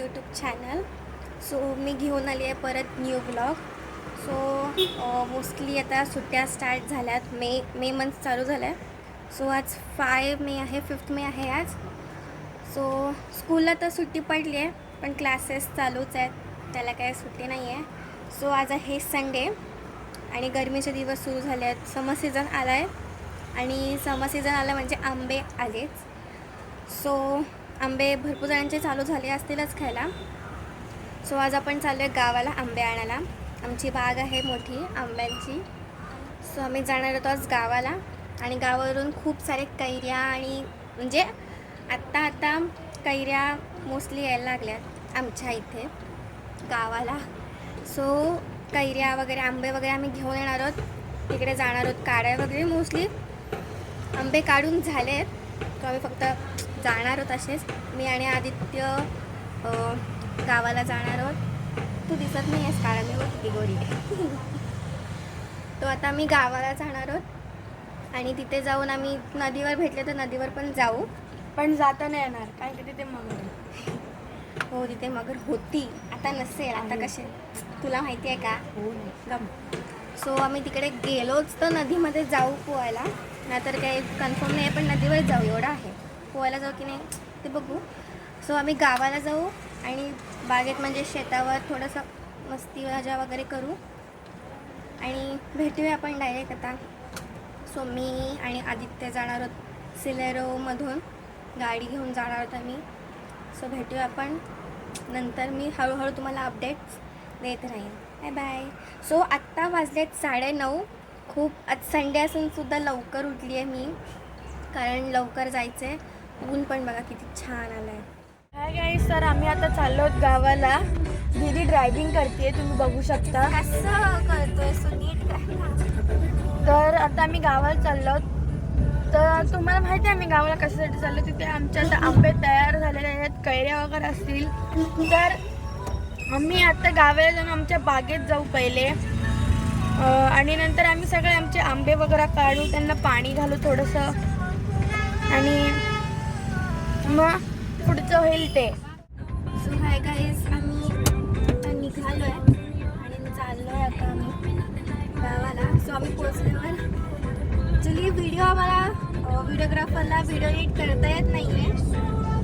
YouTube channel. So मी घेऊन आली आहे परत न्यू ब्लॉग. सो मोस्टली आता सुट्ट्या स्टार्ट झाल्यात. मे मंथ चालू झाला आहे. सो आज 5 मे आहे, 5 मे आहे आज. सो स्कूलला तर सुट्टी पडली आहे, पण क्लासेस चालूच आहेत, त्याला काय सुट्टी नाही आहे. सो आज आहे संडे आणि गरमीचे दिवस सुरू झाले आहेत. समर सीझन आला आहे आणि समर सीझन आला म्हणजे आंबे आलेच. सो आंबे भरपूर जणांचे चालू झाले असतीलच खायला. सो आज आपण चाललो आहे गावाला आंबे आणायला. आमची बाग आहे मोठी आंब्यांची. सो आम्ही जाणार होतो आज गावाला आणि गावावरून खूप सारे कैऱ्या आणि म्हणजे आत्ता कैऱ्या मोस्टली यायला लागल्यात आमच्या इथे गावाला. सो कैऱ्या वगैरे आंबे वगैरे आम्ही घेऊन येणार आहोत. तिकडे जाणार आहोत काढाय वगैरे. मोस्टली आंबे काढून झाले आहेत, तो आम्ही फक्त जाणार आहोत असेच. मी आणि आदित्य गावाला जाणार आहोत. तू दिसत नाही आहेस कारण मी बघ किती गोरी आहे. तो आता आम्ही गावाला जाणार आहोत आणि तिथे जाऊन आम्ही नदीवर भेटले तर नदीवर पण जाऊ, पण जाता नाही येणार कारण की तिथे मगर. हो तिथे मगर होती, आता नसेल. आता कसे तुला माहिती आहे का? हो गम. सो आम्ही तिकडे गेलोच तर नदीमध्ये जाऊ पोहायला, नाहीतर काही कन्फर्म नाही आहे, पण नदीवर जाऊ एवढं आहे. पोहायला जाऊ की नाही ते बघू. सो आम्ही गावाला जाऊ आणि बागेत म्हणजे शेतावर थोडंसं मस्ती मजा वगैरे करू आणि भेटूया आपण डायरेक्ट आता. सो मी आणि आदित्य जाणार आहोत सिलेरोमधून, गाडी घेऊन जाणार आहोत आम्ही. सो भेटूया आपण नंतर. मी हळूहळू तुम्हाला अपडेट्स देत राहीन. Bye bye. सो आत्ता वाजलेत 9:30. खूप आज संडे असूनसुद्धा लवकर उठली आहे मी, कारण लवकर जायचं आहे. ऊन पण बघा किती छान आलं आहे. हाय गाईस, तर आम्ही आता चाललो आहोत गावाला. दीदी ड्रायव्हिंग करते, तुम्ही बघू शकता. कसं करतोय सो नीट काय. तर आता आम्ही गावाला चाललो आहोत. तर तुम्हाला माहिती आहे आम्ही गावाला कशासाठी चाललो. तिथे आमच्या आता आंबे तयार झालेले आहेत, कैऱ्या वगैरे असतील. तर आम्ही आता गावाला जाऊन आमच्या बागेत जाऊ पहिले आणि नंतर आम्ही सगळे आमचे आंबे वगैरे काढू, त्यांना पाणी घालू थोडंसं आणि मग पुढचं होईल ते. सो हाय गाईज, आम्ही आता निघालो आहे आणि चाललो आहे आता आम्ही गावाला. सो आम्ही पोचल्यावर ॲक्च्युली व्हिडिओग्राफरला व्हिडिओ एडिट करता येत नाही आहे,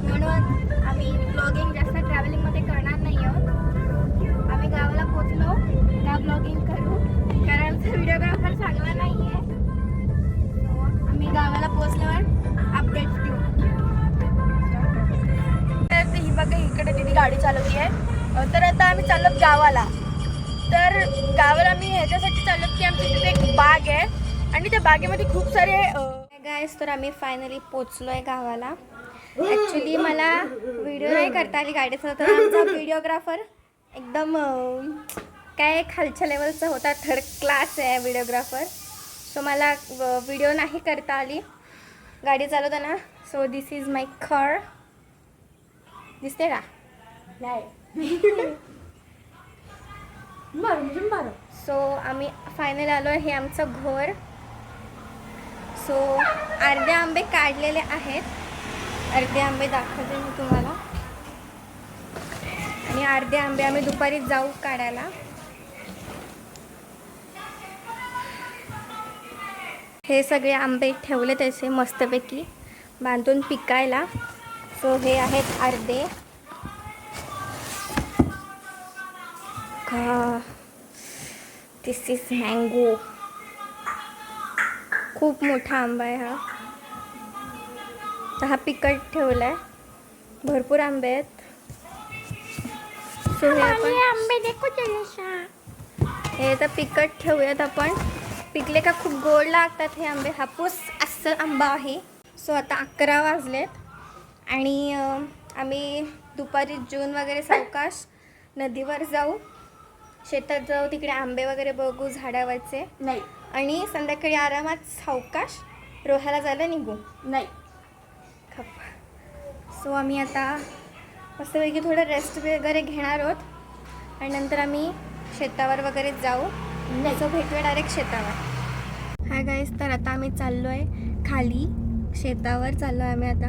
म्हणून आम्ही ब्लॉगिंग जास्त ट्रॅव्हलिंगमध्ये करणार नाही आहोत. आम्ही गावाला पोचलो का ब्लॉगिंग करू, कारण व्हिडिओग्राफर चांगला नाही आहे. सो आम्ही गावाला पोचल्यावर अपडेट्स देऊ. तर ही बघा इकडे दिदी गाडी चालवती आहे. तर आता आम्ही चाललो गावाला. तर गावाला आम्ही ह्याच्यासाठी चाललो की आमच्या तिथे एक बाग आहे आणि त्या बागेमध्ये खूप सारे गाईस, तर आम्ही फायनली पोचलो आहे गावाला. ॲक्च्युली मला व्हिडिओ नाही करता आली गाडीचा, तर आमचा व्हिडिओग्राफर एकदम काय खालच्या लेवलचा होता, थर्ड क्लास आहे व्हिडिओग्राफर. सो मला व्हिडिओ नाही करता आली गाडी चालवताना. So this is my car. दिसते का? सो आम्ही फायनल आलो आहे. हे आमचं घर. सो अर्धे आंबे काढलेले आहेत, अर्धे आंबे दाखवते मी तुम्हाला, आणि अर्धे आंबे आम्ही दुपारी जाऊ काढायला. हे सगळे आंबे ठेवले तसे मस्तपैकी बांधून पिकायला. सो हे आहेत अर्धे. का दिस इज मँगो. खूप मोठा आंबा आहे हा. तर हा पिकट ठेवला आहे. भरपूर आंबे आहेत. सो हे आपण आंबे हे तर पिकट ठेवूयात आपण. पिकले का खूप गोड लागतात हे आंबे. हापूस अस्सल आंबा आहे. सो आता 11 वाजलेत आणि आम्ही दुपारी जेवून वगैरे सावकाश नदीवर जाऊ, शेतात जाऊ, तिकडे आंबे वगैरे बघू झाडावरचे नाही आणि संध्याकाळी आरामात सावकाश रोह्याला जायला निघू. नाही खप. सो आम्ही आता मस्तपैकी थोडं रेस्ट वगैरे घेणार आहोत आणि नंतर आम्ही शेतावर वगैरे जाऊ. सो भेटूया डायरेक्ट शेतावर. हाय गाईस, तर आता आम्ही चाललो आहे खाली शेतावर चाललो आहे आम्ही आता.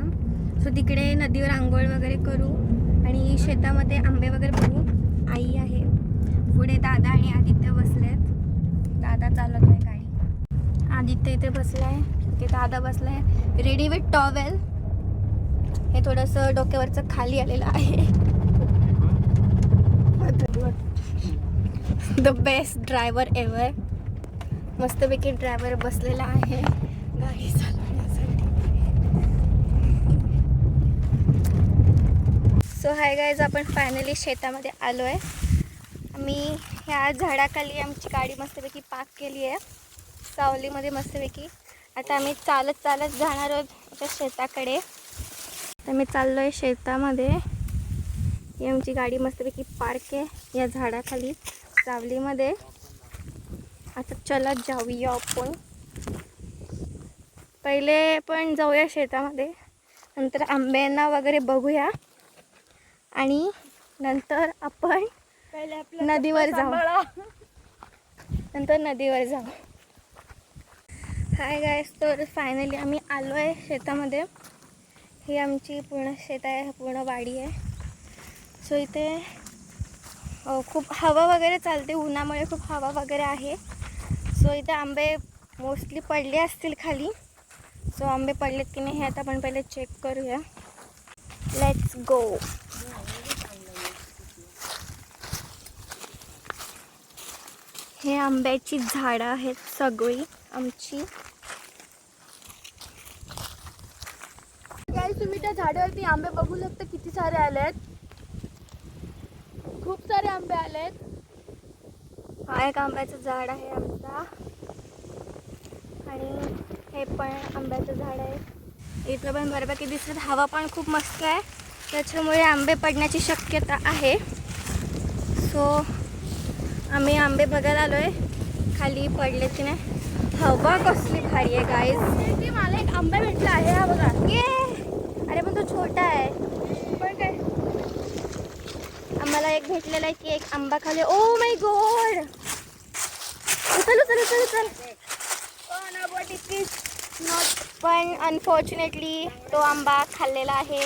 सो तिकडे नदीवर आंघोळ वगैरे करू आणि शेतामध्ये आंबे वगैरे बघू. आई आहे पुढे, दादा आणि आदित्य बसलेत. दादा चालवतोय गाडी, आदित्य इथे बसलाय, ते दादा बसलाय रेडी विथ टॉवेल. हे थोडंसं डोक्यावरचं खाली आलेलं आहे. The best driver ever. मस्तपैकी ड्रायव्हर बसलेला आहे गाडी चालवण्यासाठी. सो हाय गाईज, आपण फायनली शेतामध्ये आलो आहे. आम्ही ह्या झाडाखाली आमची गाडी मस्तपैकी पार्क केली आहे सावलीमध्ये मस्तपैकी. आता आम्ही चालत चालत जाणार आहोत त्या शेताकडे. तर मी चाललो आहे शेतामध्ये. ही आमची गाडी मस्तपैकी पार्क आहे या झाडाखाली सावलीमध्ये. आता चला जाऊया आपण. पहिले पण जाऊया शेतामध्ये, नंतर आंब्यांना वगैरे बघूया आणि नंतर आपण नदीवर जाऊ. नंतर नदीवर जाऊ. हाय गाईस, तर फायनली आम्ही आलो आहे शेतामध्ये. ही आमची पूर्ण शेत आहे, पूर्ण वाडी आहे. सो इथे खूप हवा वगैरे चालते, उन्हामुळे खूप हवा वगैरे आहे. सो इथे आंबे मोस्टली पडले असतील खाली. सो आंबे पडलेत की नाही हे आता आपण पहिले चेक करूया. Let's go. हे आंब्याची झाडं आहेत सगळी आमची. काही तुम्ही त्या झाडावरती आंबे बघू शकता, किती सारे आलेत, खूप सारे आंबे आलेत. हा एक आंब्याचं झाड आहे आमचा आणि हे पण आंब्याचं झाड आहे. इथं पण बऱ्यापैकी दिसत. हवा पण खूप मस्त आहे, त्याच्यामुळे आंबे पडण्याची शक्यता आहे. सो आम्ही आंबे बघायला आलो आहे, खाली पडले की नाही. हवा कसली भारी आहे गाईज. मला एक आंबा भेटला आहे, हा बघा. ये अरे पण तो छोटा आहे. पण काय आम्हाला एक भेटलेला आहे की एक आंबा खाली. ओ माय गॉड, उचल उचल उचल उचल. पण अनफॉर्च्युनेटली तो आंबा खाल्लेला आहे.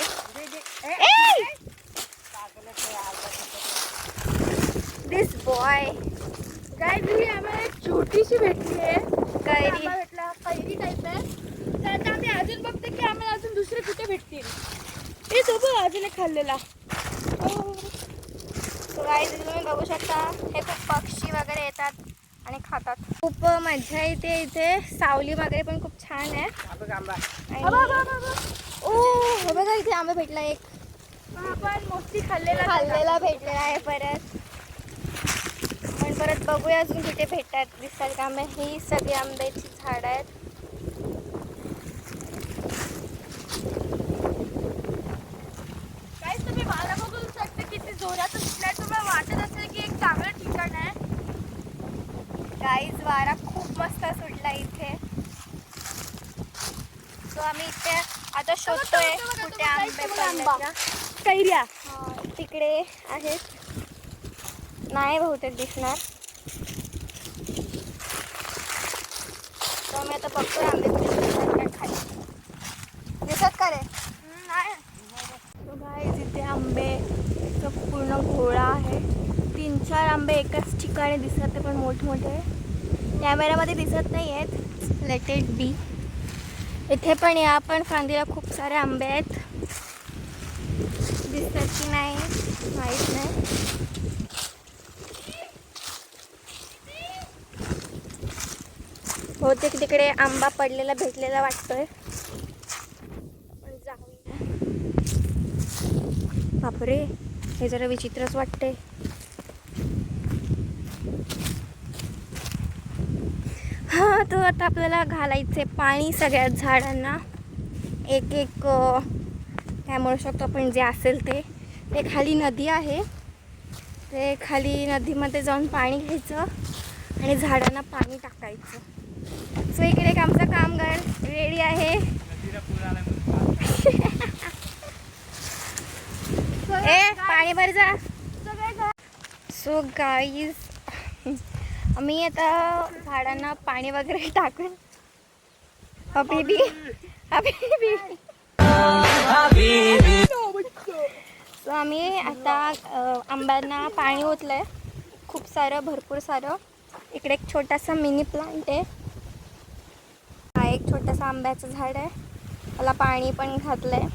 दिस बॉय. काय तुम्ही आम्हाला एक छोटीशी भेटली आहे, कैरी. भेटला कैरी टाईप आहे. तर आता आम्ही अजून बघतो की आम्हाला अजून दुसरे कुठे भेटतील. हे तो बघ अजून एक खाल्लेला. सो गाईज तुम्ही बघू शकता, हे खूप पक्षी वगैरे येतात आणि खातात. खूप मजा येते इथे. सावली वगैरे पण खूप छान आहे. ओ हे बघा इथे आंबा भेटला एक. आपण मोस्टली खाल्लेला भेटलेला आहे परत. पण परत बघूया अजून कुठे भेटतात दिसतात का आंबे. ही सगळी आंब्याची झाडं आहेत. काय तुम्ही मला बघू शकता किती जोरात सुटलाय. तुम्हाला वाटत असेल की एक चांगलं ठिकाण आहे. गाईज वारा खूप मस्त सुटला इथे. सो आम्ही इथे आता शोधतोय कुठे आंबे पडल्याच्या. कैऱ्या तिकडे आहेत, नाही बहुतेक दिसणार. तर मी आता बघतोय आंबे कुठे खाली दिसत का रे. नाही. तो गाईज इथे आंबेचा पूर्ण घोळा आहे. 3-4 आंबे एकाच ठिकाणी दिसत, पण मोठमोठे कॅमेऱ्यामध्ये दिसत नाही आहेत. Let it be. इथे पण या पण फांदीला खूप सारे आंबे आहेत. दिसतात की नाही माहीत नाही. बहुतेक तिकडे आंबा पडलेला भेटलेला वाटतोय. पण जाऊया. बापरे, हे जरा विचित्रच वाटते. हां, तो आता आपल्याला घालायचे पाणी सगळ्या झाडांना. एक एक काय म्हणू शकतो आपण, जे असेल ते. ते खाली नदी आहे, ते खाली नदीमध्ये जाऊन पाणी घ्यायचं आणि झाडांना पाणी टाकायचं. सो इकडे एक आमचा कामगार रेडी आहे. ए पाणी भर जा. सो गाईज आम्ही आता झाडांना पाणी वगैरे टाकून हबीबी सो आम्ही आता आंब्यांना पाणी ओतलं आहे खूप सारं, भरपूर सारं. इकडे एक छोटासा मिनी प्लांट आहे. हा एक छोटासा आंब्याचं झाड आहे, त्याला पाणी पण घातलं आहे.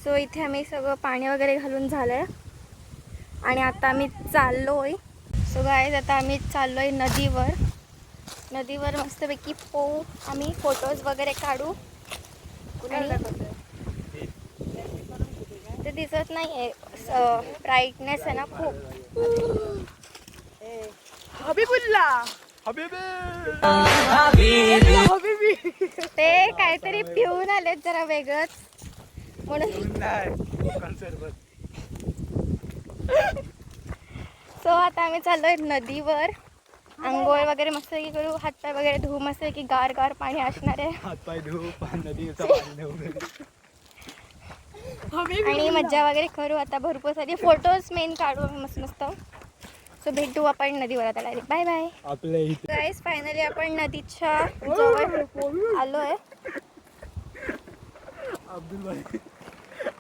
सो इथे आम्ही सगळं पाणी वगैरे घालून झालं आहे आणि आता आम्ही चाललो आहे. सो गाईज आता आम्ही चाललो आहे नदीवर मस्तपैकी आम्ही फोटोज वगैरे काढू. ते दिसत नाही आहे, ब्राईटनेस आहे ना खूप. ते काहीतरी पिऊन आलेत जरा वेगळंच म्हणून. सो आता आम्ही चाललोय नदीवर. आंघोळ वगैरे मस्त करू, हातपाय वगैरे धुवू, मस्त की गार गार पाणी असणार आहे. हातपाय धुवू, नदीचं पाणी आणि मज्जा वगैरे करू. आता भरपूर सारी फोटोज मेन काढू मस्त मस्त. सो भेटू आपण नदीवर आता डायरेक्ट. Bye bye. आपल्या इथे गाईज फायनली आपण नदीच्या जवळ आलोय.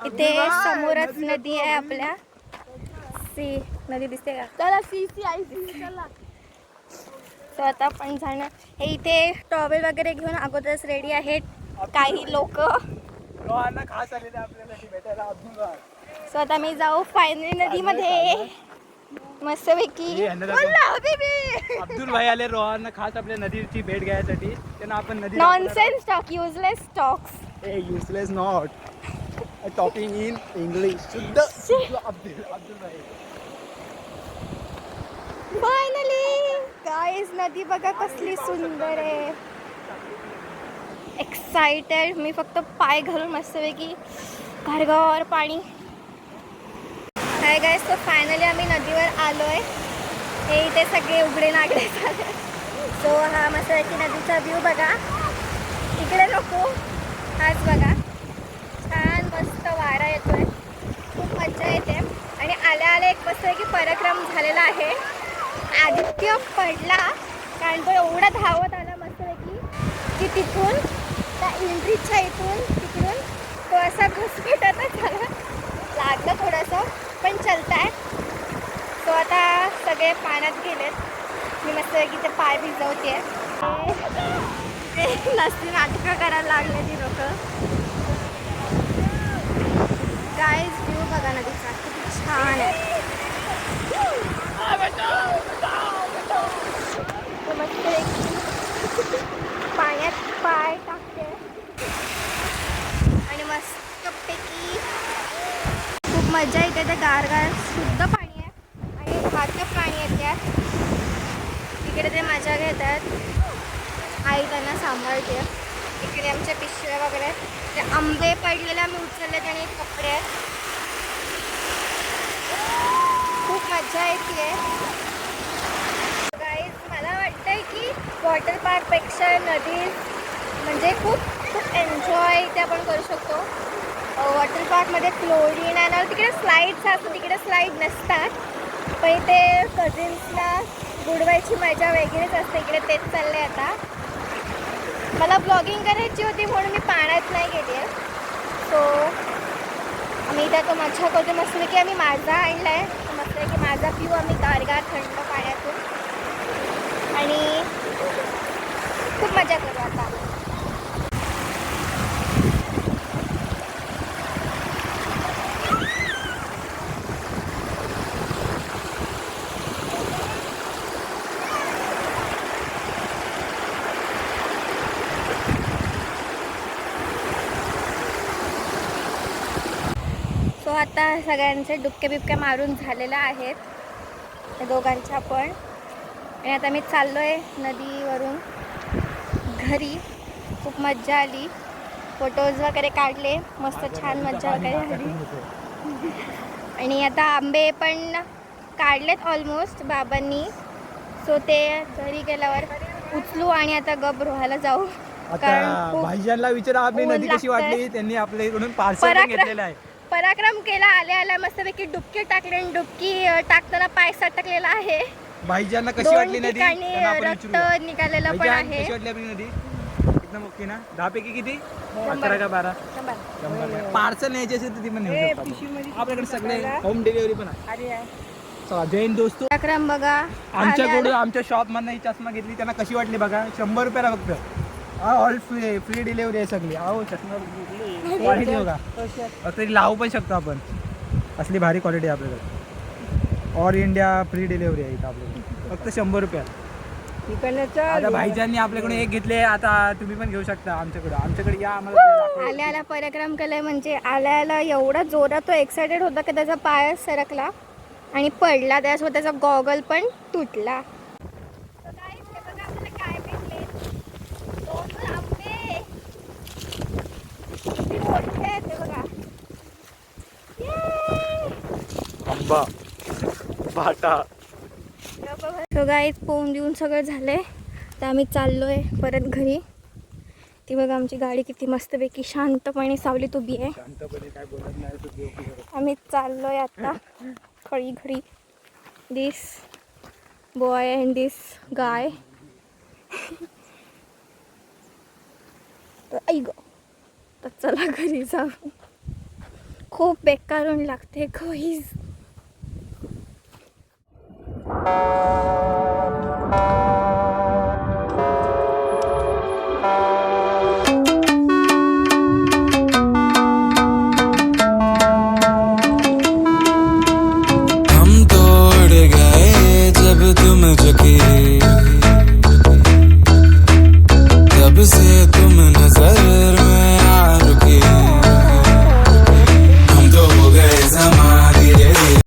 इथे समोरच नदी आहे आपल्या. सी नदी दिसते का? चला सी आई चला. सो आता आपण जाणार. हे इथे टॉवेल वगैरे घेऊन अगोदरच रेडी आहेत काही लोक. खास आलेले आपल्याला भेटायला अब्दुल. सो आता मी जाऊ फायनली नदीमध्ये मस्तपैकी. अब्दुल भाई आले रोहन खास आपल्या नदीची भेट घ्यायसाठी. त्यांना आपण नदी nonsense talk, useless talks. Useless not talking in English शुद्ध अब्दुल भाई. फायनली गाईज नदी बघा कसली सुंदर आहे. एक्साइटेड मी, फक्त पाय घालून मस्तपैकी घरगावर पाणी. हाय गाईज, सो फायनली आम्ही नदीवर आलो आहे. हे इथे सगळे उघडे नागडे झाले. सो हा मस्तपैकी नदीचा व्ह्यू बघा. इकडे नको, हाच बघा. छान मस्त वारा येतोय, खूप मजा येते. आणि आल्या आल्या एक मस्तपैकी पराक्रम झालेला आहे. आदित्य पडला कारण तो एवढा धावत आला मस्तपैकी की तिथून त्या एंट्रीच्या तिकडून तो असा घुसपेटतच झाला. लागलं थोडंसं पण चालतंय. तो आता सगळे पाण्यात गेलेत. मी मस्तपैकी ते पाय भिजवते. नसती नाटकं करायला लागले ती लोक. गाईज व्ह्यू बघा नदीचा किती छान आहे. पाण्यात पाय टाकते आणि मस्तपैकी खूप मजा येते. ते गारगार शुद्ध पाणी आहे आणि वाटतं पाणी येते. इकडे ते मजा घेतात. आई त्यांना सांभाळते. इकडे आमच्या पिशव्या वगैरे, ते आंबे पडलेले आम्ही उचलले आणि कपडे आहेत. खूप मजा येते. गाईज मला वाटतंय की वॉटर पार्कपेक्षा नदी म्हणजे खूप एन्जॉय इथे आपण करू शकतो. वॉटर पार्कमध्ये क्लोरीन आहे ना, तिकडे स्लाईड्स असतात, तिकडे स्लाईड नसतात. पण इथे कझिन्सला बुडवायची मजा वेगळीच असते. इकडे तेच चाललं आहे आता. मला ब्लॉगिंग करायची होती म्हणून मी पाण्यात नाही गेली आहे. सो आम्ही इथे आता मजा करतो. मस्त की आम्ही माझा आणला आहे. मस्त की माझा पिऊ आम्ही गारगार थंड पाण्यातून आणि खूप मजा करू आता. सो आता सगळ्यांचे डुबके बिबके मारून झालेल्या आहेत त्या दोघांच्या पण. आणि आता मी चाललो आहे नदीवरून घरी. खूप मजा आली, फोटोज वगैरे काढले, मस्त छान मजा वगैरे आली. आणि आता आंबे पण काढलेत ऑलमोस्ट बाबांनी. सो ते घरी गेल्यावर उचलू आणि आता गप रोहायला जाऊ. आता भाईजानला विचारा आपली नदी कशी वाटली. त्यांनी आपल्याकडून पार्सल घेतलेलं आहे. पराक्रम केला. आल्या आल्या मस्तपैकी डुबकी टाकले आणि डुबकी टाकताना पाय सटकलेला आहे. भाईजानला कशी वाटली नदी रक्त निघालेलं पण आहे. कशी वाटली आपली नदी. ना मोठी ना 10 पैकी किती 11 का 12 100 पार्सल न्यायची असेल तर ती पण नेऊ शकतो आपल्याकडे सगळे होम डिलिव्हरी पण आहे चला जैन दोस्तो पराक्रम बघा आमच्याकडून आमच्या शॉप मधनं ही चष्मा घेतली त्यांना कशी वाटली बघा 100 रुपयाला फक्त ऑल फ्री डिलिव्हरी आहे सगळी अहो चष्मा क्वालिटी बघा तरी लावू पण शकतो आपण असली भारी क्वालिटी आहे आपल्याकडे ऑल इंडिया फ्री डिलिव्हरी आहे इथं आपल्याकडे फक्त 100 रुपयात आता भाईजांनी आपल्याकडून एक घेतले आता तुम्ही पण घेऊ शकता आमच्याकडे या आम्हाला आल्याला पराक्रम केलाय म्हणजे आल्याला एवढा जोरात तो एक्सायटेड होता की त्याचा पायच सरकला आणि पडला त्यासोबत त्याचा गॉगल पण तुटला काय भेटले 2 आंबे किती मोठे आहेत ते बघा आंबा बाटा सो गाईज पोहून देऊन सगळं झालंय तर आम्ही चाललोय परत घरी ती बघा आमची गाडी किती मस्तपैकी शांतपणे सावलीत उभी आहे शांतपणे काय बोलत नाही आम्ही चाललोय आता खडी घडी दिस बॉय अँड दिस गाय तर ऐक तर चला घरी जाऊ खूप बेकार ऊन लागते गाईज